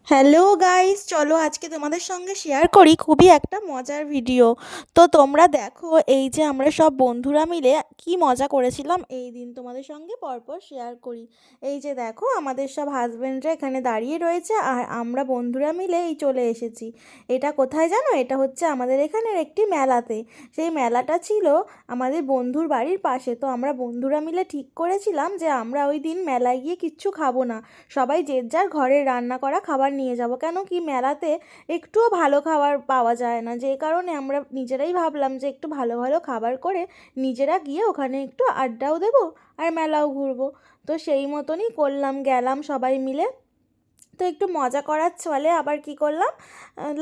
Hello guys, চলো আজকে তোমাদের সঙ্গে শেয়ার করি খুবই একটা মজার ভিডিও। তো তোমরা দেখো, এই যে আমরা সব বন্ধুরা মিলে কি মজা করেছিলাম এই দিন তোমাদের সঙ্গে পরপর শেয়ার করি। এই যে দেখো, আমাদের সব হাজবেন্ডরা এখানে দাঁড়িয়ে রয়েছে আর আমরা বন্ধুরা মিলে এই চলে এসেছি। এটা কোথায় জানো? এটা হচ্ছে আমাদের এখানের একটি মেলাতে। সেই মেলাটা ছিল আমাদের বন্ধুর বাড়ির পাশে। তো আমরা বন্ধুরা মিলে ঠিক করেছিলাম যে আমরা ওই দিন মেলায় গিয়ে কিচ্ছু খাবো না, সবাই যে যার ঘরে রান্না করা খাবার নিয়ে যাব। কেন কি মেলাতে একটুও ভালো খাবার পাওয়া যায় না, যে কারণে আমরা নিজেরাই ভাবলাম যে একটু ভালো ভালো খাবার করে নিজেরা গিয়ে ওখানে একটু আড্ডাও দেবো আর মেলাও ঘুরবো। তো সেই মতনই করলাম, গেলাম সবাই মিলে। তো একটু মজা করার ছলে আবার কি করলাম,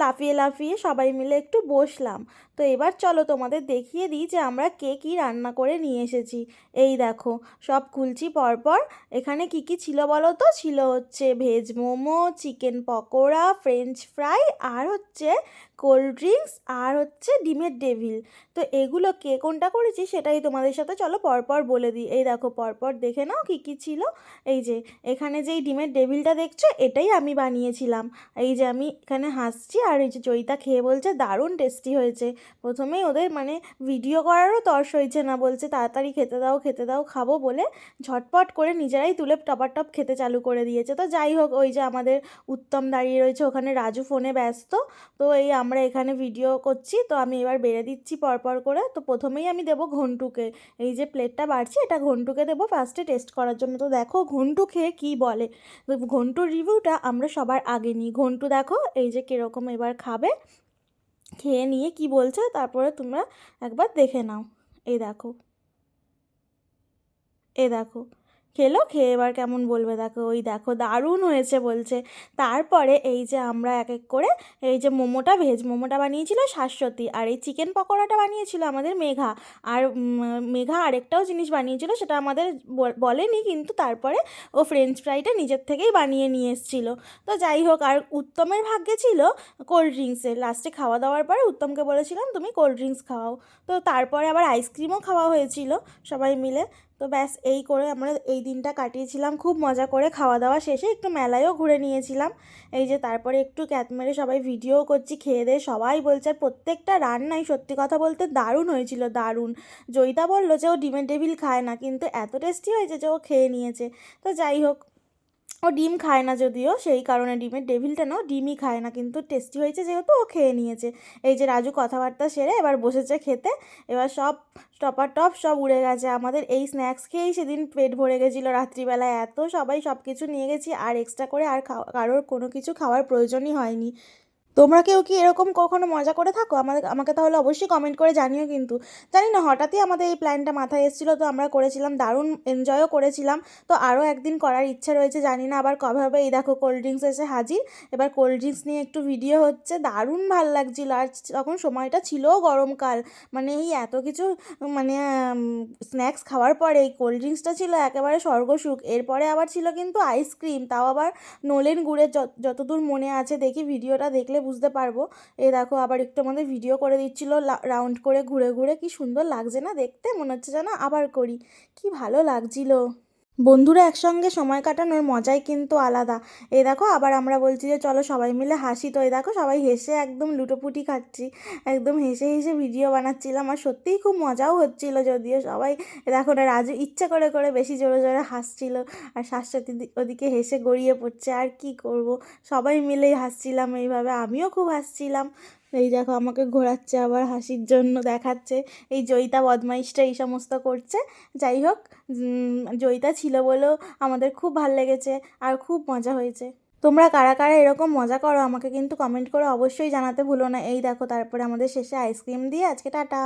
লাফিয়ে লাফিয়ে সবাই মিলে একটু বসলাম। তো এবার চলো তোমাদের দেখিয়ে দিই যে আমরা কে কী রান্না করে নিয়ে এসেছি। এই দেখো, সব খুলছি পরপর। এখানে কি কি ছিল বলো তো? ছিল হচ্ছে veg momo, chicken pakora, french fry, আর হচ্ছে কোল্ড ড্রিঙ্কস, আর হচ্ছে ডিমের ডেভিল। তো এগুলো কে কোনটা করেছি সেটাই তোমাদের সাথে চলো পরপর বলে দিই। এই দেখো, পরপর দেখে নাও কি কি ছিল। এই যে এখানে যেই ডিমের ডেভিলটা দেখছো, এটাই আমি বানিয়েছিলাম। এই যে আমি এখানে হাসছি, আর এই যে জয়িতা খেয়ে বলছে দারুণ টেস্টি হয়েছে। প্রথমেই ওদের মানে ভিডিও করারও তর্স হয়েছে না, বলছে তাড়াতাড়ি খেতে দাও খেতে দাও, খাবো বলে ঝটপট করে নিজেরাই তুলে টপাটপ খেতে চালু করে দিয়েছে। তো যাই হোক, ওই যে আমাদের উত্তম দাঁড়িয়ে রয়েছে ওখানে, রাজু ফোনে ব্যস্ত। তো এই আমরা এখানে ভিডিও করছি, তো আমি এবার বেড়ে দিচ্ছি পরপর করে। তো প্রথমেই আমি দেবো ঘন্টুকে। এই যে প্লেটটা বাড়ছি, এটা ঘন্টুকে দেবো ফার্স্টে টেস্ট করার জন্য। তো দেখো ঘন্টু খেয়ে কী বলে। তো ঘন্টুর রিভিউটা আমরা সবার আগে নিই। ঘন্টু দেখো এই যে কীরকম এবার খাবে, খেয়ে নিয়ে কি বলছে তারপরে তোমরা একবার দেখে নাও। এই দেখো, এ দেখো, খেলো, খেয়ে এবার কেমন বলবে দেখো। ওই দেখো দারুণ হয়েছে বলছে। তারপরে এই যে আমরা এক এক করে, এই যে মোমোটা, ভেজ মোমোটা বানিয়েছিল শাশ্বতী, আর এই চিকেন পকোড়াটা বানিয়েছিল আমাদের মেঘা। আর মেঘা আরেকটাও জিনিস বানিয়েছিল, সেটা আমাদের বলেনি, কিন্তু তারপরে ও ফ্রেঞ্চ ফ্রাইটা নিজের থেকেই বানিয়ে নিয়ে এসেছিলো। তো যাই হোক, আর উত্তমের ভাগ্যে ছিল কোল্ড ড্রিঙ্কসের। লাস্টে খাওয়া দাওয়ার পরে উত্তমকে বলেছিলাম তুমি কোল্ড ড্রিঙ্কস খাওয়াও। তো তারপরে আবার আইসক্রিমও খাওয়া হয়েছিল সবাই মিলে। তো ব্যাস এই করে আমরা এই দিনটা কাটিয়েছিলাম খুব মজা করে। খাওয়া দাওয়া শেষে একটু মেলায়ও ঘুরে নিয়েছিলাম। এই যে তারপরে একটু ক্যাত মেরে সবাই ভিডিও করছি খেয়ে দিয়ে। সবাই বলছে, আর প্রত্যেকটা রান্নাই সত্যি কথা বলতে দারুণ হয়েছিল, দারুণ। জয়িতা বললো যে ও ডিমের ডেভিল খায় না, কিন্তু এত টেস্টি হয়েছে যে ও খেয়ে নিয়েছে। তো যাই হোক, ও ডিম খায় না যদিও, সেই কারণে ডিমের ডেভিলটা না, ও ডিমই খায় না, কিন্তু টেস্টি হয়েছে যেহেতু ও খেয়ে নিয়েছে। এই যে রাজু কথাবার্তা সেরে এবার বসেছে খেতে। এবার সব টপার টপ সব উড়ে গেছে। আমাদের এই স্ন্যাক্স খেয়েই সেদিন পেট ভরে গেছিলো রাত্রিবেলায়। এত সবাই সব কিছু নিয়ে গেছি, আর এক্সট্রা করে আর কারোর কোনো কিছু খাওয়ার প্রয়োজনই হয়নি। তোমরা কেউ কি এরকম কখনো মজা করে থাকো? আমাকে তাহলে অবশ্যই কমেন্ট করে জানিও। কিন্তু জানি না, হঠাৎই আমাদের এই প্ল্যানটা মাথায় এসেছিলো, তো আমরা করেছিলাম, দারুণ এনজয়ও করেছিলাম। তো আরও একদিন করার ইচ্ছা রয়েছে, জানি না আবার কবে হবে। এই দেখো কোল্ড ড্রিঙ্কস এসে হাজির। এবার কোল্ড ড্রিঙ্কস নিয়ে একটু ভিডিও হচ্ছে, দারুণ ভাল লাগছিল। আর তখন সময়টা ছিলও গরমকাল, মানে এই এত কিছু মানে স্ন্যাক্স খাওয়ার পরে এই কোল্ড ড্রিঙ্কসটা ছিল একেবারে স্বর্গসুখ। এরপরে আবার ছিল কিন্তু আইসক্রিম, তাও আবার নলেন গুড়ের। যতদূর মনে আছে, দেখি ভিডিওটা দেখলে বুঝতে পারবো। এ দেখো আবার একটু আমাদের ভিডিও করে দিচ্ছিল রাউন্ড করে ঘুরে ঘুরে। কি সুন্দর লাগছে না দেখতে, মনে হচ্ছে যেন আবার করি। কি ভালো লাগছিল। বন্ধুরা একসঙ্গে সময় কাটানোর মজাই কিন্তু আলাদা। এই দেখো আবার আমরা বলছি যে চলো সবাই মিলে হাসি। তো এই দেখো সবাই হেসে একদম লুটোপুটি খাচ্ছি, একদম হেসে হেসে ভিডিও বানাচ্ছিলাম। আর সত্যিই খুব মজাও হচ্ছিল, যদিও সবাই দেখো না, রাজু ইচ্ছে করে করে বেশি জোরে জোরে হাসছিল, আর শাশ্বতী ওদিকে হেসে গড়িয়ে পড়ছে। আর কি করব, সবাই মিলেই হাসছিলাম এইভাবে, আমিও খুব হাসছিলাম। এই দেখো আমাকে ঘোরাচ্ছে আবার হাসির জন্য দেখাচ্ছে। এই জয়িতা বদমাইশটা এই সমস্ত করছে। যাই হোক, জয়িতা ছিল বলেও আমাদের খুব ভাল লেগেছে, আর খুব মজা হয়েছে। তোমরা কারা কারা এরকম মজা করো আমাকে কিন্তু কমেন্ট করে অবশ্যই জানাতে ভুলো না। এই দেখো তারপরে আমাদের শেষে আইসক্রিম দিয়ে আজকে টাটা।